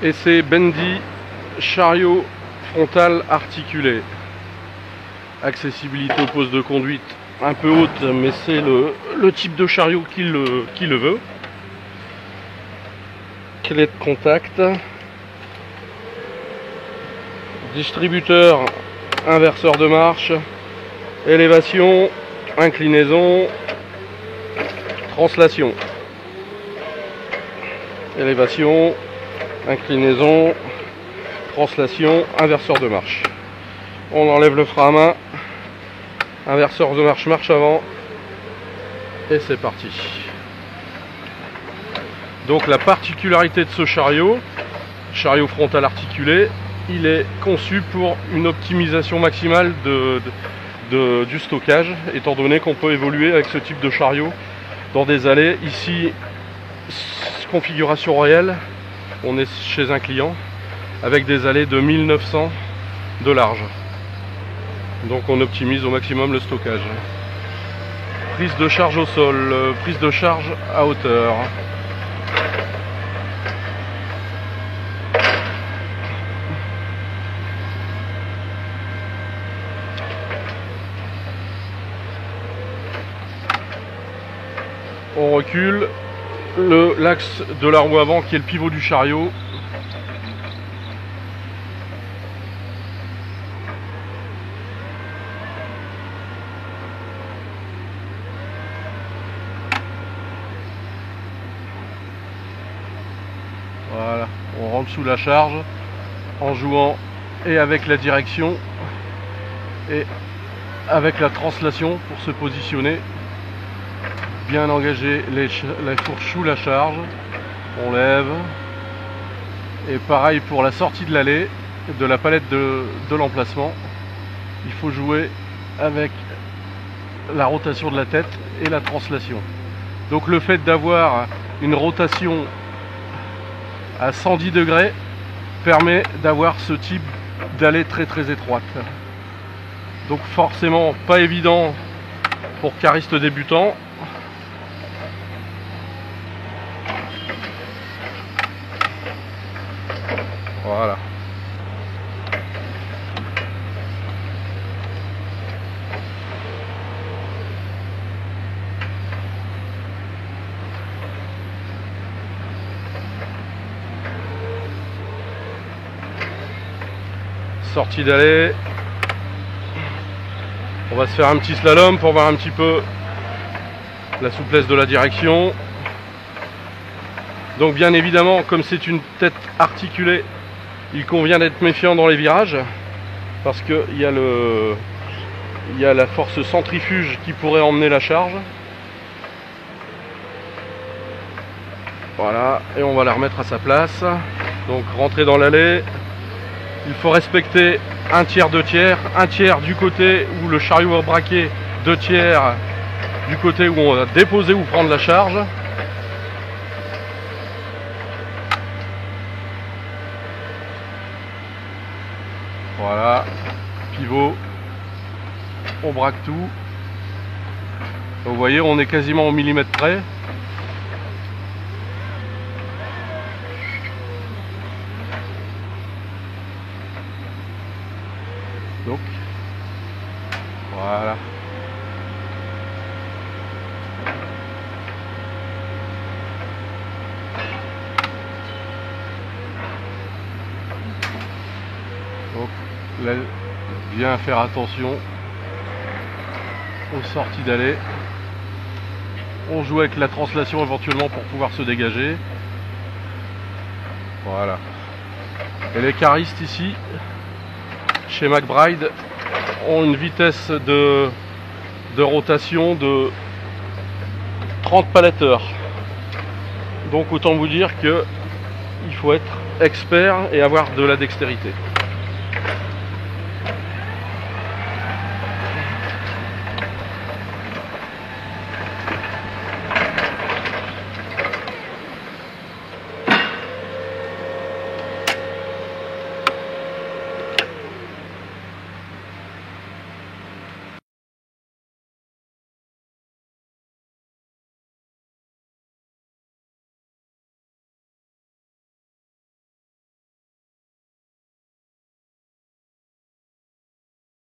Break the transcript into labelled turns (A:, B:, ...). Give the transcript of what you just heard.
A: Et c'est Bendy chariot frontal articulé. Accessibilité au poste de conduite un peu haute, mais c'est le type de chariot qui le veut. Clé de contact. Distributeur, inverseur de marche, élévation, inclinaison, translation. Élévation, inclinaison, translation, inverseur de marche. On enlève le frein à main, inverseur de marche, marche avant, et c'est parti. Donc la particularité de ce chariot frontal articulé, il est conçu pour une optimisation maximale du stockage, étant donné qu'on peut évoluer avec ce type de chariot dans des allées. Ici, configuration réelle, on est chez un client avec des allées de 1900 de large. Donc on optimise au maximum le stockage. Prise de charge au sol, prise de charge à hauteur. On recule l'axe de la roue avant qui est le pivot du chariot. Voilà, on rentre sous la charge en jouant et avec la direction et avec la translation pour se positionner. Bien engager les fourches sous la charge, on lève, et pareil pour la sortie de l'allée, de la palette de l'emplacement, il faut jouer avec la rotation de la tête et la translation. Donc le fait d'avoir une rotation à 110 degrés permet d'avoir ce type d'allée très étroite. Donc forcément pas évident pour caristes débutants. Voilà. Sortie d'allée. On va se faire un petit slalom pour voir un petit peu la souplesse de la direction. Donc bien évidemment, comme c'est une tête articulée, il convient d'être méfiant dans les virages parce qu'il y a la force centrifuge qui pourrait emmener la charge. Voilà, et on va la remettre à sa place. Donc rentrer dans l'allée, il faut respecter un tiers, 2 tiers, un tiers du côté où le chariot va braquer, 2 tiers du côté où on va déposer ou prendre la charge. Voilà, pivot, on braque tout. Vous voyez, on est quasiment au millimètre près. Donc, voilà. Donc, là, bien faire attention aux sorties d'allée. On joue avec la translation éventuellement pour pouvoir se dégager. Voilà. Et les caristes ici, chez McBride, ont une vitesse de rotation de 30 palettes-heure. Donc autant vous dire que il faut être expert et avoir de la dextérité.